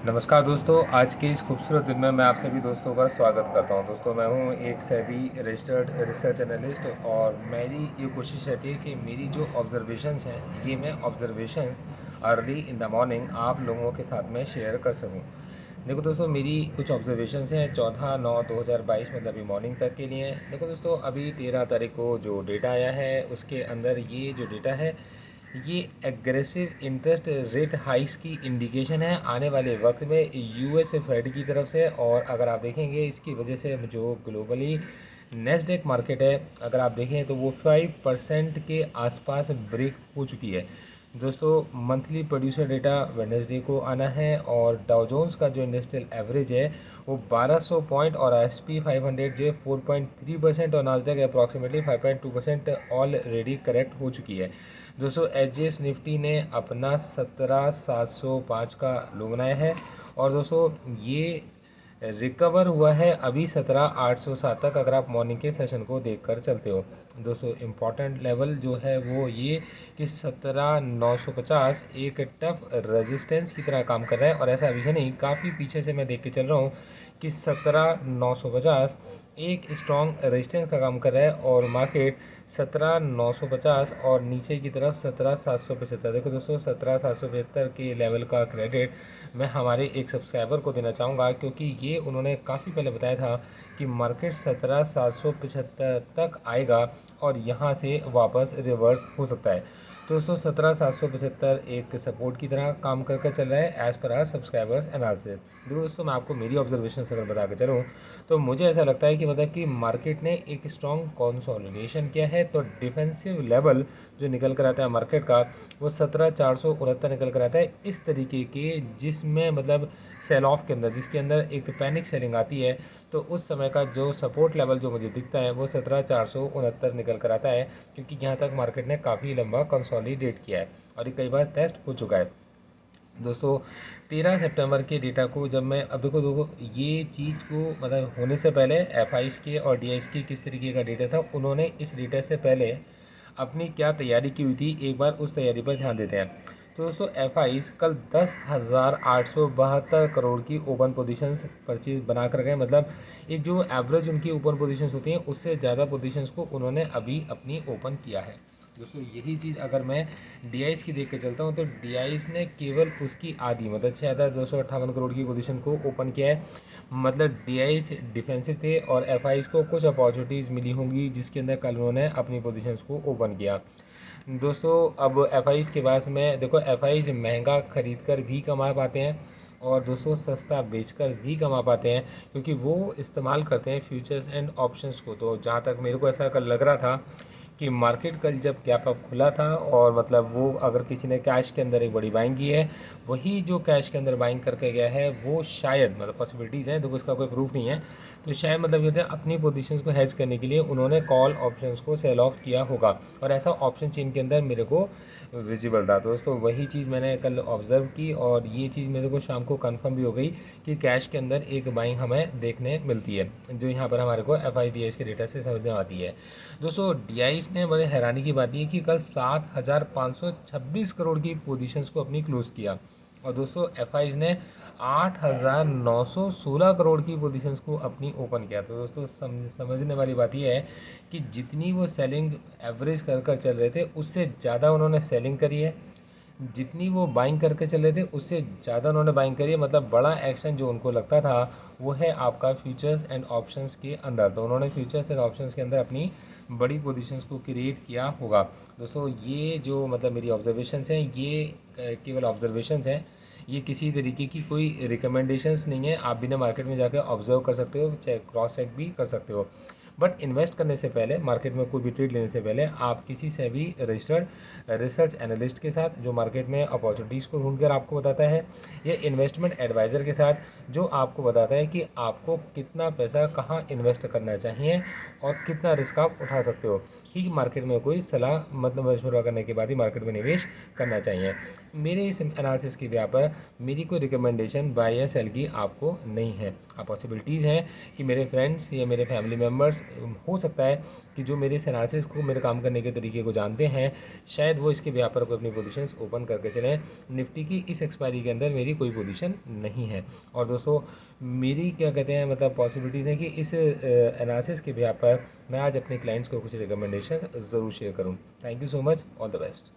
नमस्कार दोस्तों, आज के इस खूबसूरत दिन में मैं आप सभी दोस्तों का स्वागत करता हूं। दोस्तों, मैं हूं एक सेबी रजिस्टर्ड रिसर्च एनालिस्ट और मेरी ये कोशिश रहती है कि मेरी जो ऑब्जर्वेशंस हैं ये मैं observations early in the morning आप लोगों के साथ में शेयर कर सकूं। देखो दोस्तों, मेरी कुछ ऑब्जर्वेशंस हैं 14/9/2022 मतलब अभी मॉर्निंग तक के लिए। देखो दोस्तों, अभी 13 तारीख को जो डेटा आया है उसके अंदर ये जो डेटा है ये एग्रेसिव इंटरेस्ट रेट हाइक्स की इंडिकेशन है आने वाले वक्त में यूएस फेड की तरफ से। और अगर आप देखेंगे इसकी वजह से जो ग्लोबली नेस्डेक मार्केट है, अगर आप देखें तो वो 5% के आसपास ब्रेक हो चुकी है। दोस्तों, मंथली प्रोड्यूसर डेटा वेडनेसडे को आना है और डाउ जोन्स का जो इंडस्ट्रियल एवरेज है वो 1200 पॉइंट और एसपी 500 जो है 4.3% और नास्डैक अप्रॉक्सीमेटली 5.2% ऑलरेडी करेक्ट हो चुकी है। दोस्तों, एच निफ्टी ने अपना 17,705 का लो बनाया है और दोस्तों ये रिकवर हुआ है अभी 17,807 तक अगर आप मॉर्निंग के सेशन को देखकर चलते हो। दोस्तों, इम्पॉर्टेंट लेवल जो है वो ये कि 17,950 एक टफ रेजिस्टेंस की तरह काम कर रहा है और ऐसा अभी से नहीं, काफ़ी पीछे से मैं देख के चल रहा हूँ कि 17,950 एक स्ट्रॉन्ग रेजिस्टेंस का काम कर रहा है और मार्केट 17,950 और नीचे की तरफ 17,775। देखो दोस्तों, 17,775 के लेवल का क्रेडिट मैं हमारे एक सब्सक्राइबर को देना चाहूँगा, क्योंकि ये उन्होंने काफ़ी पहले बताया था कि मार्केट 17,775 तक आएगा और यहाँ से वापस रिवर्स हो सकता है। तो दोस्तों, 17,775 एक सपोर्ट की तरह काम करके चल रहा है as per are subscribers analysis. देखो दोस्तों, मैं आपको मेरी ऑब्जर्वेशन अगर बता के चलूँ तो मुझे ऐसा लगता है कि मतलब कि मार्केट ने एक स्ट्रॉन्ग कंसोलिडेशन किया है, तो डिफेंसिव लेवल जो निकल कर आता है मार्केट का वो 17,469 निकल कर आता है इस तरीके के, जिसमें मतलब सेल ऑफ के अंदर जिसके अंदर एक पैनिक सेलिंग आती है। तो उस समय का जो सपोर्ट लेवल जो मुझे दिखता है वो 17,469 निकल कर आता है, क्योंकि यहाँ तक मार्केट ने काफ़ी लंबा कंसोलिडेट किया है और ये कई बार टेस्ट हो चुका है। दोस्तों, 13 सितंबर के डेटा को जब मैं अब देखो देखो ये चीज़ को मतलब होने से पहले एफ के और डी की किस तरीके का डेटा था, उन्होंने इस डेटा से पहले अपनी क्या तैयारी की हुई थी, एक बार उस तैयारी पर ध्यान देते हैं। तो दोस्तों, एफ कल 10,872 करोड़ की ओपन पोजीशंस परचेज बना कर गए, मतलब एक जो एवरेज उनकी ओपन पोजीशंस होती हैं उससे ज़्यादा पोजीशंस को उन्होंने अभी अपनी ओपन किया है। दोस्तों, यही चीज़ अगर मैं डी की देख के चलता हूँ तो डी ने केवल उसकी आधी मतलब 6,258 करोड़ की पोजीशन को ओपन किया है। मतलब डी डिफेंसिव थे और एफ को कुछ अपॉर्चुनिटीज़ मिली होंगी जिसके अंदर कल उन्होंने अपनी पोजीशंस को ओपन किया। दोस्तों, अब एफ के पास में देखो, एफ महंगा खरीद कर भी कमा पाते हैं और दोस्तों सस्ता बेचकर भी कमा पाते हैं, क्योंकि वो इस्तेमाल करते हैं फ्यूचर्स एंड ऑप्शंस को। तो जहाँ तक मेरे को ऐसा कल लग रहा था कि मार्केट कल जब गैप अप खुला था और मतलब वो अगर किसी ने कैश के अंदर एक बड़ी बाइंग की है, वही जो कैश के अंदर बाइंग करके गया है वो शायद मतलब पॉसिबिलिटीज़ हैं, देखो इसका कोई प्रूफ नहीं है, तो शायद मतलब ये अपनी पोजीशंस को हेज करने के लिए उन्होंने कॉल ऑप्शंस को सेल ऑफ किया होगा और ऐसा ऑप्शन चेन के अंदर मेरे को विजिबल था। तो दोस्तों, वही चीज़ मैंने कल ऑब्ज़र्व की और ये चीज़ मेरे को शाम को कंफर्म भी हो गई कि कैश के अंदर एक बाइंग हमें देखने मिलती है, जो यहाँ पर हमारे को एफ के डेटा से समझ में आती है। दोस्तों, डी ने बड़े हैरानी की बात ये कि कल 7,526 करोड़ की पोजीशंस को अपनी क्लोज किया और दोस्तों एफ ने 8,916 करोड़ की पोजीशंस को अपनी ओपन किया। तो दोस्तों, समझने वाली बात यह है कि जितनी वो सेलिंग एवरेज कर कर चल रहे थे उससे ज़्यादा उन्होंने सेलिंग करी है, जितनी वो बाइंग करके चले थे उससे ज़्यादा उन्होंने बाइंग करी है। मतलब बड़ा एक्शन जो उनको लगता था वो है आपका फ्यूचर्स एंड ऑप्शंस के अंदर, तो उन्होंने फ्यूचर्स एंड ऑप्शंस के अंदर अपनी बड़ी पोजीशंस को क्रिएट किया होगा। दोस्तों, ये जो मतलब मेरी ऑब्जर्वेशंस हैं ये केवल ऑब्जर्वेशंस हैं, ये किसी तरीके की कोई रिकमेंडेशंस नहीं है। आप बिना मार्केट में जाकर ऑब्जर्व कर सकते हो, चाहे क्रॉस चेक भी कर सकते हो, बट इन्वेस्ट करने से पहले मार्केट में कोई भी ट्रेड लेने से पहले आप किसी से भी रजिस्टर्ड रिसर्च एनालिस्ट के साथ जो मार्केट में अपॉर्चुनिटीज़ को ढूंढकर आपको बताता है, या इन्वेस्टमेंट एडवाइज़र के साथ जो आपको बताता है कि आपको कितना पैसा कहाँ इन्वेस्ट करना चाहिए और कितना रिस्क आप उठा सकते हो, कि मार्केट में कोई सलाह मतलब मशवरा करने के बाद ही मार्केट में निवेश करना चाहिए। मेरे इस एनालिसिस की ब्याह पर मेरी कोई रिकमेंडेशन बाय या सेल की आपको नहीं है। आप पॉसिबिलिटीज़ हैं कि मेरे फ्रेंड्स या मेरे फैमिली मेम्बर्स हो सकता है कि जो मेरे इस एनालिसिस को, मेरे काम करने के तरीके को जानते हैं, शायद वो इसके ब्याह पर कोई अपनी पोजीशंस ओपन करके चलें। निफ्टी की इस एक्सपायरी के अंदर मेरी कोई पोजीशन नहीं है। और दोस्तों मेरी क्या कहते हैं मतलब पॉसिबिलिटीज़ है कि इस एनालिसिस के ब्याह पर मैं आज अपने क्लाइंट्स को कुछ रिकमेंडेशन ज़रूर शेयर करूँ। Thank you so much, all the best.